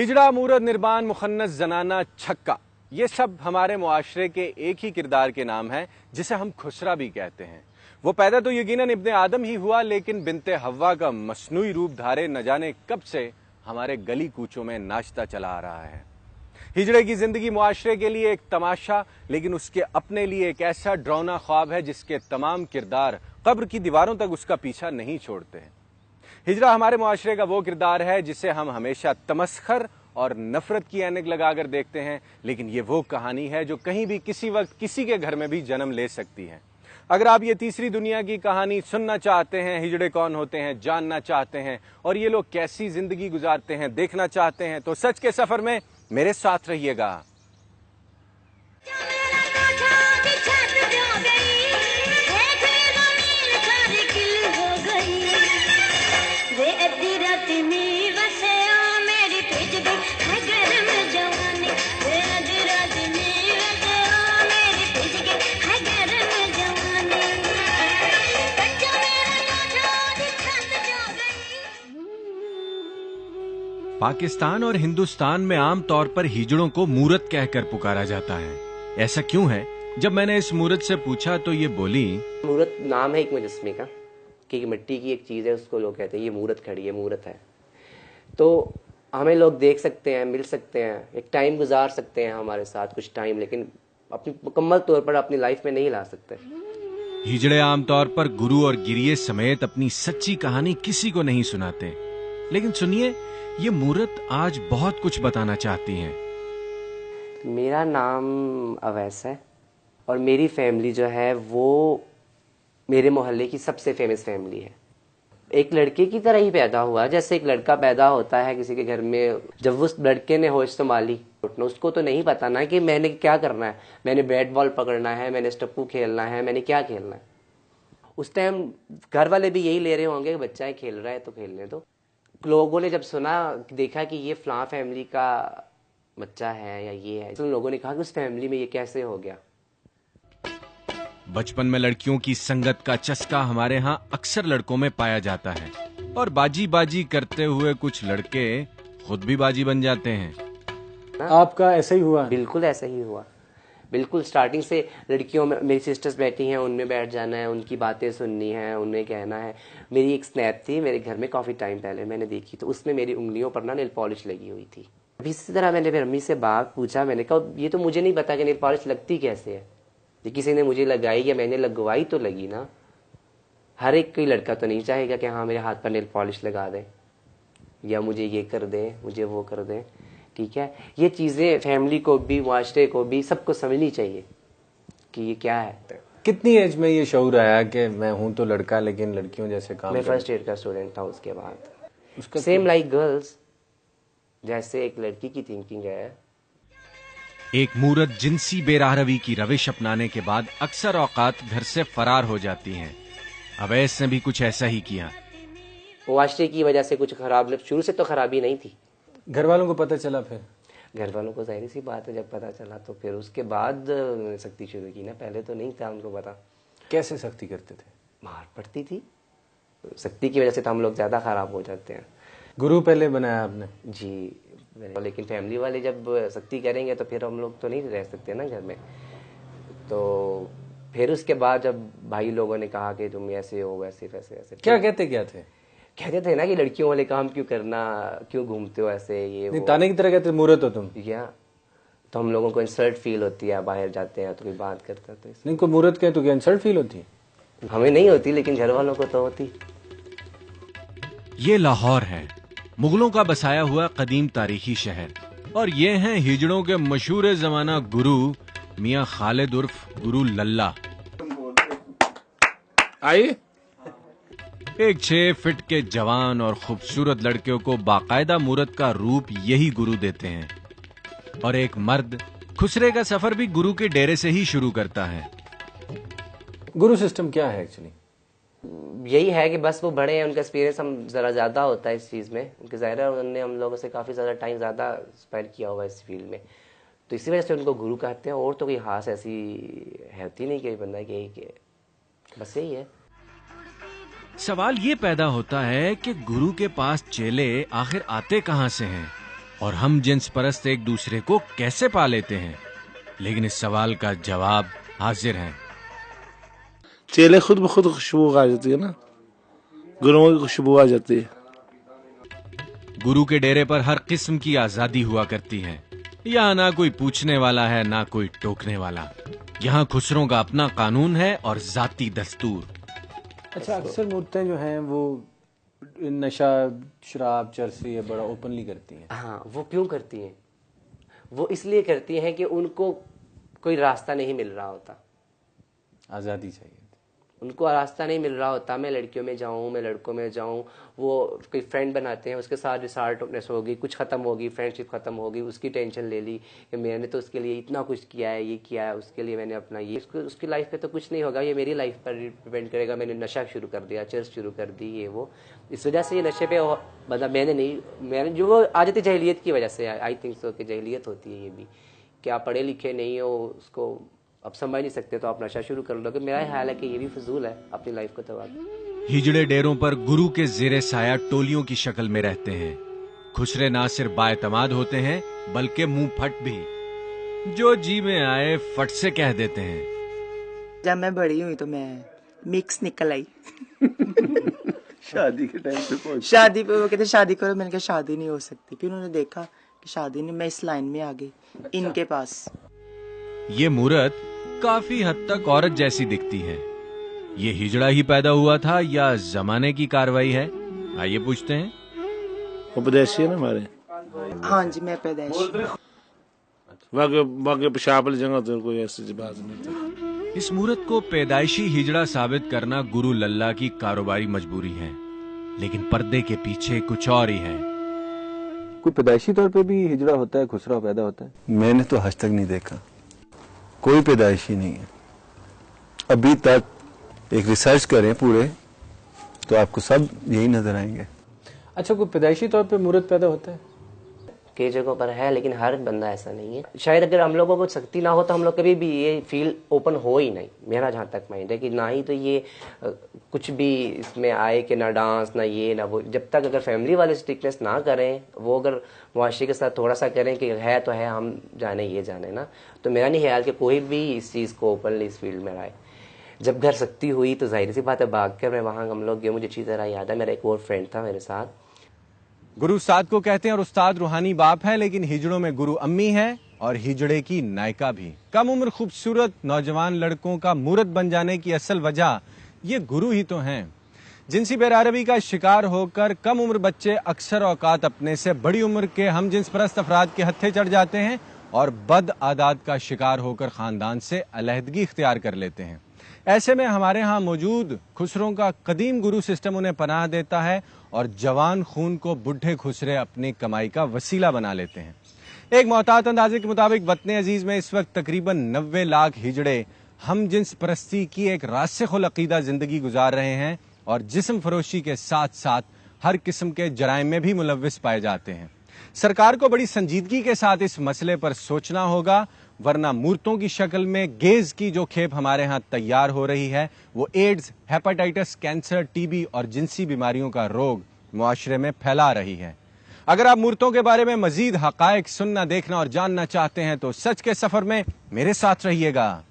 हिजड़ा, मूरत, निर्बान, मुखन्नस, जनाना, छक्का, ये सब हमारे मुआशरे के एक ही किरदार के नाम हैं जिसे हम खुसरा भी कहते हैं। वो पैदा तो यकीनन इब्ने आदम ही हुआ, लेकिन बिनते हव्वा का मसनूई रूप धारे न जाने कब से हमारे गली कूचों में नाचता चला आ रहा है। हिजड़े की जिंदगी मुआशरे के लिए एक तमाशा, लेकिन उसके अपने लिए एक ऐसा डरावना ख्वाब है जिसके तमाम किरदार कब्र की दीवारों तक उसका पीछा नहीं छोड़ते हैं। हिजड़ा हमारे मुआशरे का वो किरदार है जिसे हम हमेशा तमस्खर और नफरत की ऐनक लगाकर देखते हैं, लेकिन ये वो कहानी है जो कहीं भी किसी वक्त किसी के घर में भी जन्म ले सकती है। अगर आप ये तीसरी दुनिया की कहानी सुनना चाहते हैं, हिजड़े कौन होते हैं जानना चाहते हैं और ये लोग कैसी जिंदगी गुजारते हैं देखना चाहते हैं, तो सच के सफर में मेरे साथ रहिएगा। पाकिस्तान और हिंदुस्तान में आम तौर पर हिजड़ों को मूरत कहकर पुकारा जाता है। ऐसा क्यों है? जब मैंने इस मूरत से पूछा तो ये बोली, मूरत नाम है एक मुजस्मे का, कि मिट्टी की एक चीज है, उसको लोग कहते हैं ये मूरत खड़ी है, मूरत है। तो हमें लोग देख सकते हैं, मिल सकते हैं, एक टाइम गुजार सकते हैं हमारे साथ कुछ टाइम, लेकिन अपनी मुकम्मल तौर पर अपनी लाइफ में नहीं ला सकते। हिजड़े आमतौर पर गुरु और गिरिये समेत अपनी सच्ची कहानी किसी को नहीं सुनाते, लेकिन सुनिए, ये मूरत आज बहुत कुछ बताना चाहती हैं। मेरा नाम अवैस है और मेरी फैमिली जो है वो मेरे मोहल्ले की सबसे फेमस फैमिली है। एक लड़के की तरह ही पैदा हुआ, जैसे एक लड़का पैदा होता है किसी के घर में। जब उस लड़के ने होश संभाली, उसको तो नहीं पता ना कि मैंने क्या करना है, मैंने बैट बॉल पकड़ना है, मैंने स्टप्पू खेलना है, मैंने क्या खेलना है। उस टाइम घर वाले भी यही ले रहे होंगे कि बच्चा है खेल रहा है तो खेलने दो। लोगों ने जब सुना, देखा कि ये फलां फैमिली का बच्चा है या ये है, तो लोगों ने कहा कि उस फैमिली में ये कैसे हो गया। बचपन में लड़कियों की संगत का चस्का हमारे यहाँ अक्सर लड़कों में पाया जाता है और बाजी बाजी करते हुए कुछ लड़के खुद भी बाजी बन जाते हैं। आपका ऐसा ही हुआ? बिल्कुल ऐसा ही हुआ। बिल्कुल स्टार्टिंग से लड़कियों में मेरी सिस्टर्स बैठी हैं, उनमें बैठ जाना है, उनकी बातें सुननी है, उन्हें कहना है। मेरी एक स्नैप थी मेरे घर में, काफ़ी टाइम पहले मैंने देखी, तो उसमें मेरी उंगलियों पर ना नेल पॉलिश लगी हुई थी। अभी इसी तरह मैंने फिर अम्मी से बात पूछा, मैंने कहा ये तो मुझे नहीं पता कि नेल पॉलिश लगती कैसे है, ये किसी ने मुझे लगाई या मैंने लगवाई तो लगी ना। हर एक कोई लड़का तो नहीं चाहेगा कि हाँ मेरे हाथ पर नेल पॉलिश लगा दें या मुझे ये कर दें, मुझे वो कर दें। ठीक है, ये चीज़ें फैमिली को भी, माशरे को भी, सबको समझनी चाहिए कि ये क्या है। कितनी एज में ये शऊर आया कि मैं हूं तो लड़का लेकिन लड़कियों जैसे काम? मैं फर्स्ट ईयर का स्टूडेंट था। उसके बाद सेम लाइक गर्ल्स, जैसे एक लड़की की थिंकिंग है। एक मूरत जिनसी बेराहरवी की रविश अपनाने के बाद अक्सर औकात घर से फरार हो जाती हैं। अवैस ने भी कुछ ऐसा ही किया। मुआशरे की वजह से कुछ खराब, शुरू से तो खराबी नहीं थी। घर वालों को पता चला? फिर घर वालों को जाहिर सी बात है जब पता चला तो फिर उसके बाद सख्ती शुरू की ना, पहले तो नहीं था उनको पता। कैसे सख्ती करते थे? मार पड़ती थी। सख्ती की वजह से तो हम लोग ज़्यादा ख़राब हो जाते हैं। गुरु पहले बनाया आपने? जी, लेकिन फैमिली वाले जब सख्ती करेंगे तो फिर हम लोग तो नहीं रह सकते ना घर में। तो फिर उसके बाद जब भाई लोगों ने कहा कि तुम ऐसे हो, वैसे वैसे वैसे। क्या कहते थे ना कि लड़कियों वाले काम क्यों करना, क्यों घूमते हो ऐसे, ये वो। ताने की तरह कहते मूरत हो तुम या तो हम लोगों को इंसल्ट फील होती है, बाहर जाते हैं तो कोई बात करता है तो नहीं, कोई मूरत कहे तो क्या इंसल्ट फील होती? हमें नहीं होती, लेकिन घर वालों को तो होती। ये लाहौर है, मुगलों का बसाया हुआ कदीम तारीखी शहर, और ये हैं हिजड़ों के मशहूर जमाना गुरु मियां खालिद उर्फ गुरु लल्ला। आइए। एक 6 फीट के जवान और खूबसूरत लड़कियों को बाकायदा मूरत का रूप यही गुरु देते हैं, और एक मर्द खुसरे का सफर भी गुरु के डेरे से ही शुरू करता है। गुरु सिस्टम क्या है एक्चुअली? यही है कि बस वो बड़े हैं, उनका एक्सपीरियंस हम जरा ज़्यादा होता है इस चीज़ में, उनके ज़ाहिर है उन्होंने हम लोगों से काफ़ी ज़्यादा टाइम ज़्यादा स्पेंड किया हुआ इस फील्ड में, तो इसी वजह से उनको गुरु कहते हैं। और तो कोई खास ऐसी होती नहीं कि बंदा कि बस यही है। सवाल ये पैदा होता है कि गुरु के पास चेले आखिर आते कहां से हैं? और हम जिन्स परस्त एक दूसरे को कैसे पा लेते हैं? लेकिन इस सवाल का जवाब हाजिर है। चेले खुद ब खुद खुशबू आ जाती है ना, गुरुओं की खुशबू आ जाती है। गुरु के डेरे पर हर किस्म की आजादी हुआ करती है। यहाँ ना कोई पूछने वाला है, ना कोई टोकने वाला। यहाँ खुसरों का अपना कानून है और जाती दस्तूर। अच्छा, अक्सर मूर्तें जो हैं वो नशा, शराब, चरसी ये बड़ा ओपनली करती हैं। हाँ, वो क्यों करती हैं? वो इसलिए करती हैं कि उनको कोई रास्ता नहीं मिल रहा होता, आज़ादी चाहिए। उनको रास्ता नहीं मिल रहा होता। मैं लड़कियों में जाऊँ, मैं लड़कों में जाऊँ, वो कोई फ्रेंड बनाते हैं, उसके साथ रिसार्टनेस होगी, कुछ ख़त्म होगी, फ्रेंडशिप ख़त्म होगी, उसकी टेंशन ले ली कि मैंने तो उसके लिए इतना कुछ किया है, ये किया है, उसके लिए मैंने अपना ये, उसकी लाइफ पे तो कुछ नहीं होगा, ये मेरी लाइफ पर डिपेंड करेगा। मैंने नशा शुरू कर दिया, चर्च शुरू कर दी, ये वो, इस वजह से ये नशे पे मतलब मैंने जो वो आ जाती जहलियत की वजह से, आई थिंक सो कि जहलियत होती है ये भी, कि आप पढ़े लिखे नहीं हो, उसको अब समझ नहीं सकते तो आप नशा शुरू कर लो। कि मेरा ख्याल है कि ये भी फजूल है अपनी लाइफ को तबाह। हिजड़े डेरों पर गुरु के जेरे साया टोलियों की शक्ल में रहते हैं। खुसरे ना सिर्फ बाएतमाद होते हैं बल्कि मुंह फट भी, जो जी में आए फट से कह देते हैं। जब मैं बड़ी हुई तो मैं मिक्स निकल आई। शादी के टाइम पे पहुंच, शादी पे वो कहते शादी करो, मैंने कहा शादी नहीं हो सकती। फिर उन्होंने देखा कि शादी नहीं, मैं इस लाइन में आ गई इनके पास। ये मूरत काफी हद तक औरत जैसी दिखती है। ये हिजड़ा ही पैदा हुआ था या जमाने की कार्रवाई है? आइए पूछते हैं। उपदेशी है ना हमारे। हाँ जी, मैं पैदाइश। बाकी पेशाब वाली जगह तो कोई ऐसी बात नहीं थी। इस मूरत को पैदाइशी हिजड़ा साबित करना गुरु लल्ला की कारोबारी मजबूरी है, लेकिन पर्दे के पीछे कुछ और ही है। कोई पैदाइशी तौर पे भी हिजड़ा होता है, खुसरा पैदा होता है? मैंने तो आज तक नहीं देखा, कोई पैदाइशी नहीं है अभी तक। एक रिसर्च करें पूरे तो आपको सब यही नजर आएंगे। अच्छा, कोई पैदाइशी तौर पे मूरत पैदा होता है? कई जगहों पर है, लेकिन हर बंदा ऐसा नहीं है। शायद अगर हम लोगों को शक्ति ना हो तो हम लोग कभी भी ये फील ओपन हो ही नहीं। मेरा जहाँ तक माइंड है कि ना ही तो ये कुछ भी इसमें आए कि ना डांस, ना ये ना वो। जब तक अगर फैमिली वाले स्ट्रिक्टनेस ना करें, वो अगर मुआशरे के साथ थोड़ा सा करें कि है तो है, हम जाने ये जाने ना, तो मेरा नहीं ख्याल कि कोई भी इस चीज़ को ओपनली इस फील्ड में आए। जब घर शक्ति हुई तो जाहिर सी बात है भाग कर मैं वहाँ हम लोग गए। मुझे अच्छी तरह याद है, मेरा एक और फ्रेंड था मेरे साथ। गुरु उस्ताद को कहते हैं और उस्ताद रूहानी बाप है, लेकिन हिजड़ों में गुरु अम्मी है और हिजड़े की नायका भी। कम उम्र खूबसूरत नौजवान लड़कों का मूरत बन जाने की असल वजह ये गुरु ही तो हैं। जिनसी बेरारबी का शिकार होकर कम उम्र बच्चे अक्सर औकात अपने से बड़ी उम्र के हम जिन्स परस्त अफराद के हत्थे चढ़ जाते हैं और बद आदात का शिकार होकर खानदान से अलहदगी इख्तियार कर लेते हैं। ऐसे में हमारे यहाँ मौजूद खुसरों का कदीम गुरु सिस्टम उन्हें पनाह देता है और जवान खून को बुढ़े खुसरे अपनी कमाई का वसीला बना लेते हैं। एक मोहतात अंदाजे के मुताबिक वतन अजीज में इस वक्त तकरीबन 90 लाख हिजड़े हम जिन्स परस्ती की एक रासिख़ुल अकीदा जिंदगी गुजार रहे हैं और जिस्म फरोशी के साथ साथ हर किस्म के जराइम में भी मुलव्विस पाए जाते हैं। सरकार को बड़ी संजीदगी के साथ इस मसले पर सोचना होगा, वरना मूर्तों की शक्ल में गेज की जो खेप हमारे यहाँ तैयार हो रही है वो एड्स, हेपेटाइटिस, कैंसर, टीबी और जिनसी बीमारियों का रोग मुआशरे में फैला रही है। अगर आप मूर्तों के बारे में मजीद हकायक सुनना, देखना और जानना चाहते हैं तो सच के सफर में मेरे साथ रहिएगा।